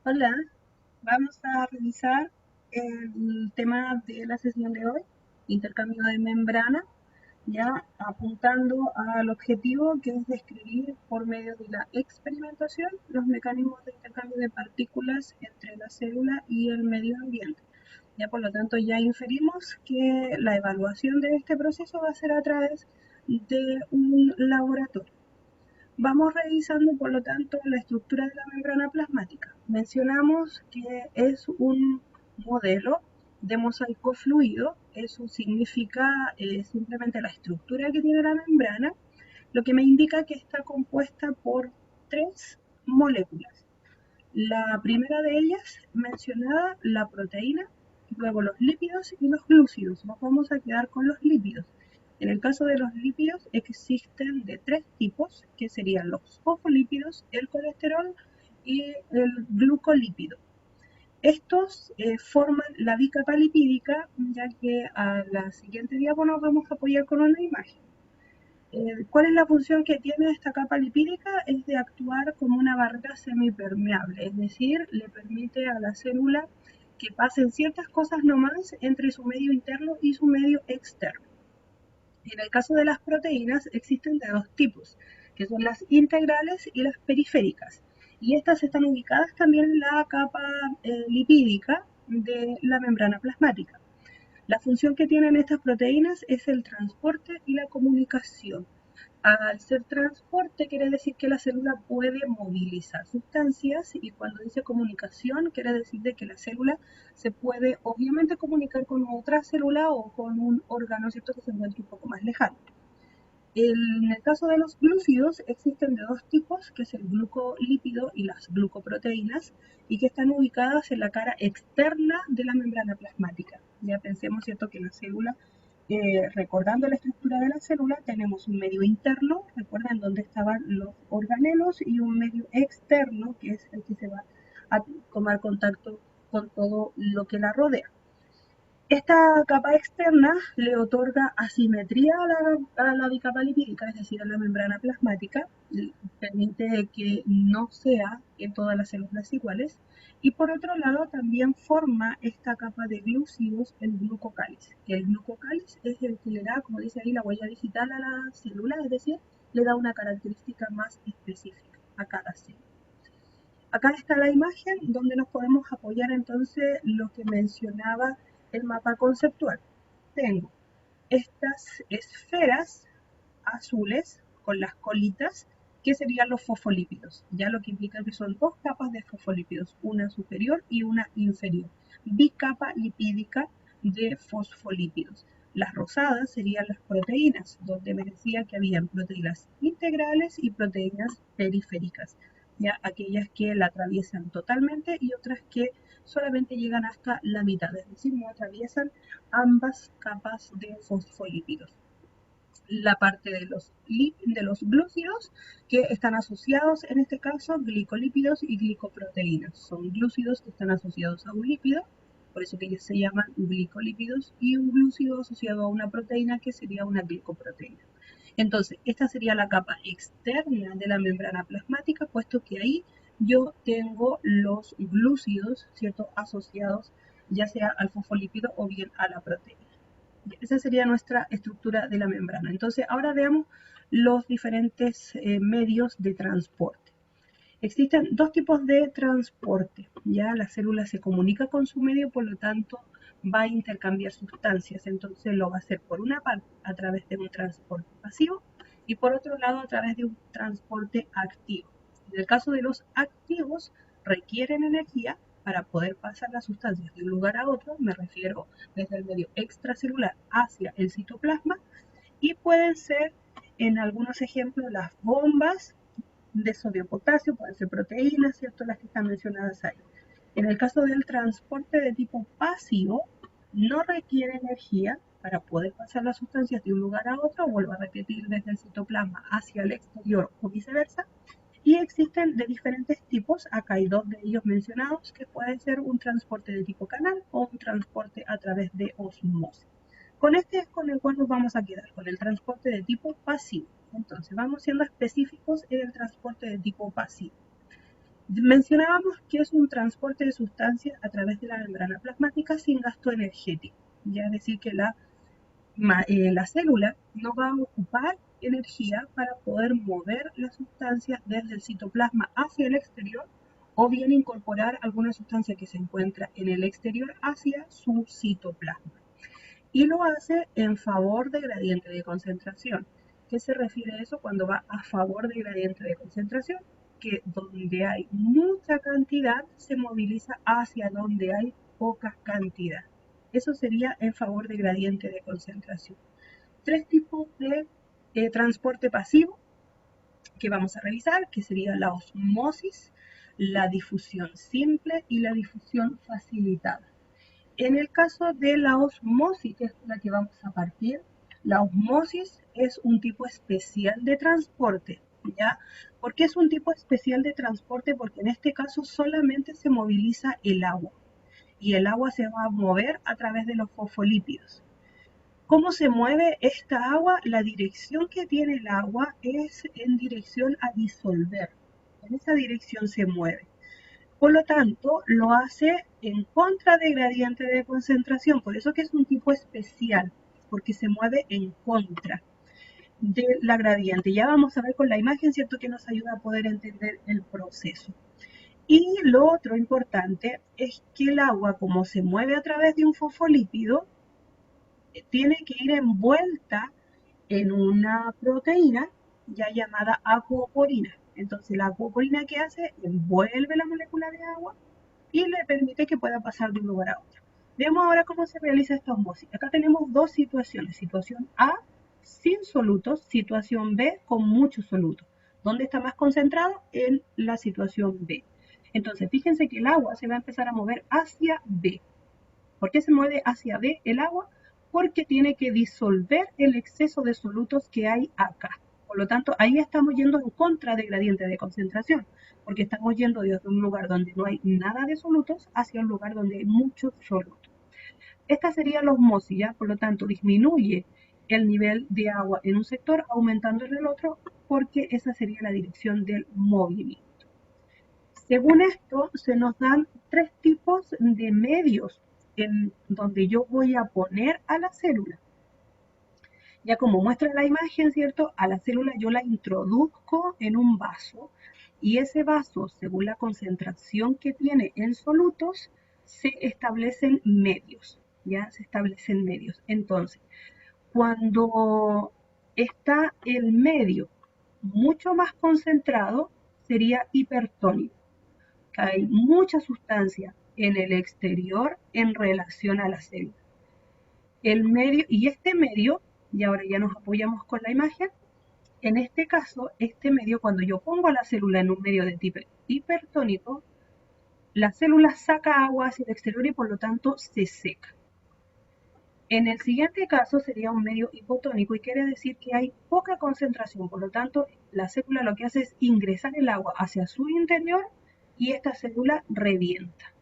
Hola, vamos a revisar el tema de la sesión de hoy, intercambio de membrana, ya apuntando al objetivo que es describir por medio de la experimentación los mecanismos de intercambio de partículas entre la célula y el medio ambiente. Ya por lo tanto ya inferimos que la evaluación de este proceso va a ser a través de un laboratorio. Vamos revisando, por lo tanto, la estructura de la membrana plasmática. Mencionamos que es un modelo de mosaico fluido. Eso significa simplemente la estructura que tiene la membrana, lo que me indica que está compuesta por tres moléculas. La primera de ellas, mencionada, la proteína, luego los lípidos y los glúcidos. Nos vamos a quedar con los lípidos. En el caso de los lípidos existen de tres tipos, que serían los fosfolípidos, el colesterol y el glucolípido. Estos forman la bicapa lipídica, ya que a la siguiente diapo nos vamos a apoyar con una imagen. ¿Cuál es la función que tiene esta capa lipídica? Es de actuar como una barrera semipermeable, es decir, le permite a la célula que pasen ciertas cosas nomás entre su medio interno y su medio externo. En el caso de las proteínas existen de dos tipos, que son las integrales y las periféricas. Y estas están ubicadas también en la capa lipídica de la membrana plasmática. La función que tienen estas proteínas es el transporte y la comunicación. Al ser transporte quiere decir que la célula puede movilizar sustancias, y cuando dice comunicación quiere decir de que la célula se puede obviamente comunicar con otra célula o con un órgano, ¿cierto?, que se encuentre un poco más lejano. En el caso de los glúcidos existen de dos tipos, que es el glucolípido y las glucoproteínas, y que están ubicadas en la cara externa de la membrana plasmática. Ya pensemos, ¿cierto?, que la célula, recordando la estructura de la célula, tenemos un medio interno, recuerden dónde estaban los organelos, y un medio externo, que es el que se va a tomar contacto con todo lo que la rodea. Esta capa externa le otorga asimetría a la bicapa lipídica, es decir, a la membrana plasmática, permite que no sea en todas las células iguales, y por otro lado también forma esta capa de glúcidos el glucocálice, que el glucocálice es el que le da, como dice ahí, la huella digital a la célula, es decir, le da una característica más específica a cada célula. Acá está la imagen donde nos podemos apoyar entonces lo que mencionaba el mapa conceptual. Tengo estas esferas azules con las colitas, que serían los fosfolípidos, ya lo que implica que son dos capas de fosfolípidos, una superior y una inferior, bicapa lipídica de fosfolípidos. Las rosadas serían las proteínas, donde me decía que habían proteínas integrales y proteínas periféricas, ya aquellas que la atraviesan totalmente y otras que solamente llegan hasta la mitad, es decir, no atraviesan ambas capas de fosfolípidos. La parte de los glúcidos, que están asociados, en este caso, glicolípidos y glicoproteínas. Son glúcidos que están asociados a un lípido, por eso que ellos se llaman glicolípidos, y un glúcido asociado a una proteína, que sería una glicoproteína. Entonces, esta sería la capa externa de la membrana plasmática, puesto que ahí yo tengo los glúcidos, ¿cierto?, asociados ya sea al fosfolípido o bien a la proteína. Esa sería nuestra estructura de la membrana. Entonces, ahora veamos los diferentes medios de transporte. Existen dos tipos de transporte. Ya la célula se comunica con su medio, por lo tanto va a intercambiar sustancias. Entonces lo va a hacer por una parte a través de un transporte pasivo y por otro lado a través de un transporte activo. En el caso de los activos, requieren energía para poder pasar las sustancias de un lugar a otro, me refiero desde el medio extracelular hacia el citoplasma, y pueden ser, en algunos ejemplos, las bombas de sodio-potasio, pueden ser proteínas, ¿cierto?, las que están mencionadas ahí. En el caso del transporte de tipo pasivo, no requiere energía para poder pasar las sustancias de un lugar a otro, vuelvo a repetir, desde el citoplasma hacia el exterior o viceversa, y existen de diferentes tipos. Acá hay dos de ellos mencionados, que pueden ser un transporte de tipo canal o un transporte a través de osmosis. Con este es con el cual nos vamos a quedar, con el transporte de tipo pasivo. Entonces, vamos siendo específicos en el transporte de tipo pasivo. Mencionábamos que es un transporte de sustancias a través de la membrana plasmática sin gasto energético, ya es decir, que la célula no va a ocupar energía para poder mover las sustancias desde el citoplasma hacia el exterior o bien incorporar alguna sustancia que se encuentra en el exterior hacia su citoplasma. Y lo hace en favor de gradiente de concentración. ¿Qué se refiere a eso cuando va a favor de gradiente de concentración? Que donde hay mucha cantidad se moviliza hacia donde hay poca cantidad. Eso sería en favor de gradiente de concentración. Tres tipos de transporte pasivo que vamos a revisar, que sería la osmosis, la difusión simple y la difusión facilitada. En el caso de la osmosis, que es la que vamos a partir, la osmosis es un tipo especial de transporte, ¿ya? ¿Por qué es un tipo especial de transporte? Porque en este caso solamente se moviliza el agua y el agua se va a mover a través de los fosfolípidos. ¿Cómo se mueve esta agua? La dirección que tiene el agua es en dirección a disolver. En esa dirección se mueve. Por lo tanto, lo hace en contra de gradiente de concentración. Por eso que es un tipo especial, porque se mueve en contra de la gradiente. Ya vamos a ver con la imagen, ¿cierto? Que nos ayuda a poder entender el proceso. Y lo otro importante es que el agua, como se mueve a través de un fosfolípido, tiene que ir envuelta en una proteína ya llamada acuoporina. Entonces la acuoporina, ¿qué hace? Envuelve la molécula de agua y le permite que pueda pasar de un lugar a otro. Veamos ahora cómo se realiza esta osmosis. Acá tenemos dos situaciones. Situación A, sin solutos. Situación B, con muchos solutos. ¿Dónde está más concentrado? En la situación B. Entonces, fíjense que el agua se va a empezar a mover hacia B. ¿Por qué se mueve hacia B el agua? Porque tiene que disolver el exceso de solutos que hay acá. Por lo tanto, ahí estamos yendo en contra del gradiente de concentración, porque estamos yendo desde un lugar donde no hay nada de solutos hacia un lugar donde hay muchos solutos. Esta sería la osmosis, ¿ya? Por lo tanto, disminuye el nivel de agua en un sector, aumentando en el otro, porque esa sería la dirección del movimiento. Según esto, se nos dan tres tipos de medios en donde yo voy a poner a la célula. Ya como muestra la imagen, ¿cierto? A la célula yo la introduzco en un vaso y ese vaso, según la concentración que tiene en solutos, se establecen medios, ¿ya? Se establecen medios. Entonces, cuando está el medio mucho más concentrado, sería hipertónico. Hay mucha sustancia en el exterior en relación a la célula. El medio, y este medio, y ahora ya nos apoyamos con la imagen, en este caso, este medio, cuando yo pongo a la célula en un medio de tipo hipertónico, la célula saca agua hacia el exterior y por lo tanto se seca. En el siguiente caso sería un medio hipotónico y quiere decir que hay poca concentración, por lo tanto la célula lo que hace es ingresar el agua hacia su interior y esta célula revienta.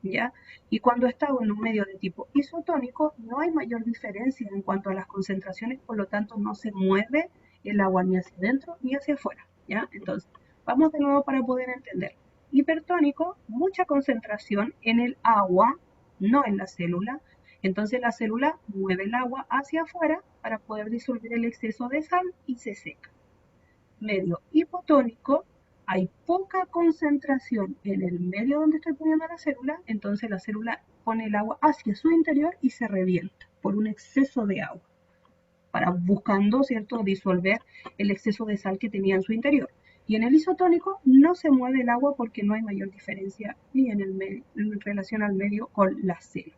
¿Ya? Y cuando está en un medio de tipo isotónico, no hay mayor diferencia en cuanto a las concentraciones, por lo tanto no se mueve el agua ni hacia adentro ni hacia afuera, ¿ya? Entonces, vamos de nuevo para poder entender. Hipertónico, mucha concentración en el agua, no en la célula. Entonces la célula mueve el agua hacia afuera para poder disolver el exceso de sal y se seca. Medio hipotónico, hay poca concentración en el medio donde estoy poniendo la célula, entonces la célula pone el agua hacia su interior y se revienta por un exceso de agua, para buscando, ¿cierto?, disolver el exceso de sal que tenía en su interior. Y en el isotónico no se mueve el agua porque no hay mayor diferencia ni en, en relación al medio con la célula.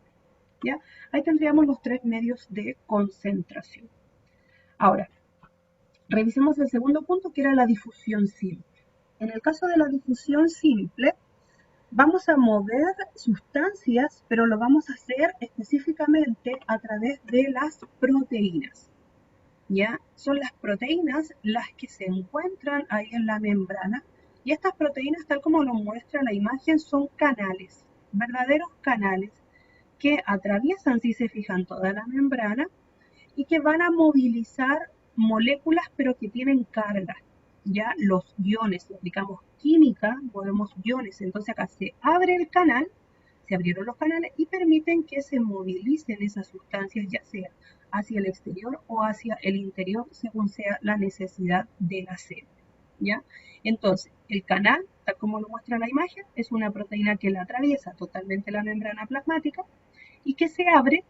¿Ya? Ahí tendríamos los tres medios de concentración. Ahora, revisemos el segundo punto, que era la difusión simple. En el caso de la difusión simple, vamos a mover sustancias, pero lo vamos a hacer específicamente a través de las proteínas. ¿Ya? Son las proteínas las que se encuentran ahí en la membrana y estas proteínas, tal como lo muestra la imagen, son canales, verdaderos canales que atraviesan, si se fijan, toda la membrana y que van a movilizar moléculas pero que tienen carga. ya los iones. Si aplicamos química, movemos iones. Entonces acá se abre el canal, se abrieron los canales y permiten que se movilicen esas sustancias, ya sea hacia el exterior o hacia el interior, según sea la necesidad de la célula. ¿Ya? Entonces, el canal, tal como lo muestra la imagen, es una proteína que la atraviesa totalmente la membrana plasmática y que se abre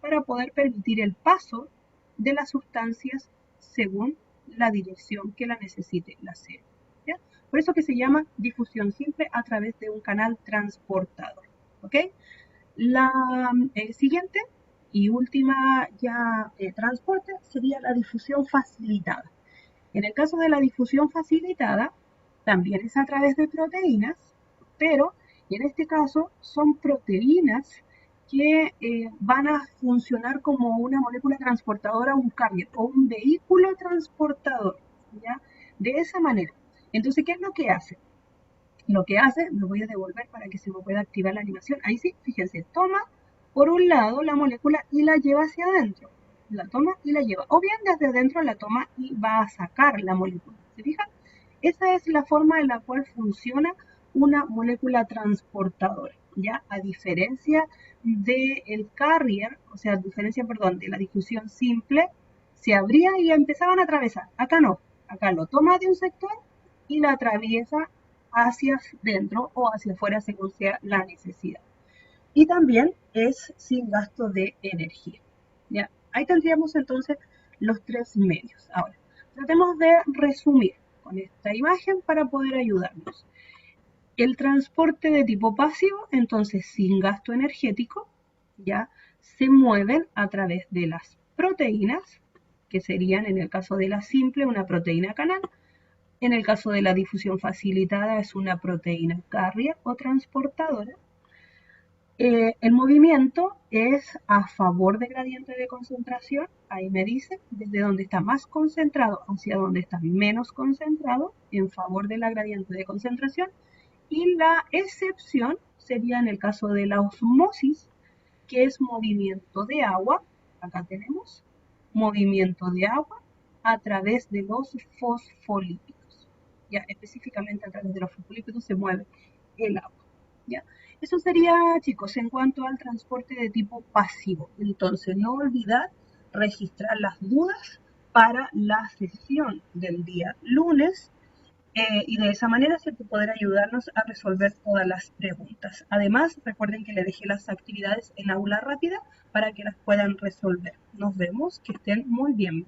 para poder permitir el paso de las sustancias según la dirección que la necesite la célula. ¿Ya? Por eso que se llama difusión simple a través de un canal transportador. ¿Ok? La siguiente y última ya transporte sería la difusión facilitada. En el caso de la difusión facilitada, también es a través de proteínas, pero en este caso son proteínas que van a funcionar como una molécula transportadora, un carrier o un vehículo transportador, ¿ya? De esa manera. Entonces, ¿qué es lo que hace? Lo que hace, lo voy a devolver para que se me pueda activar la animación. Ahí sí, fíjense, toma por un lado la molécula y la lleva hacia adentro. La toma y la lleva. O bien desde adentro la toma y va a sacar la molécula. ¿Se fijan? Esa es la forma en la cual funciona una molécula transportadora. ¿Ya? A diferencia del carrier, o sea, a diferencia, perdón, de la difusión simple, se abría y empezaban a atravesar. Acá no. Acá lo toma de un sector y la atraviesa hacia dentro o hacia afuera según sea la necesidad. Y también es sin gasto de energía. ¿Ya? Ahí tendríamos entonces los tres medios. Ahora, tratemos de resumir con esta imagen para poder ayudarnos. El transporte de tipo pasivo, entonces sin gasto energético, ya se mueven a través de las proteínas, que serían en el caso de la simple una proteína canal, en el caso de la difusión facilitada es una proteína carrier o transportadora. El movimiento es a favor del gradiente de concentración, ahí me dice, desde donde está más concentrado hacia donde está menos concentrado, en favor de la gradiente de concentración. Y la excepción sería en el caso de la osmosis, que es movimiento de agua, acá tenemos, movimiento de agua a través de los fosfolípidos. Ya específicamente a través de los fosfolípidos se mueve el agua. ¿Ya? Eso sería, chicos, en cuanto al transporte de tipo pasivo. Entonces, no olvidar registrar las dudas para la sesión del día lunes y de esa manera se poder ayudarnos a resolver todas las preguntas. Además, recuerden que le dejé las actividades en aula rápida para que las puedan resolver. Nos vemos, que estén muy bien.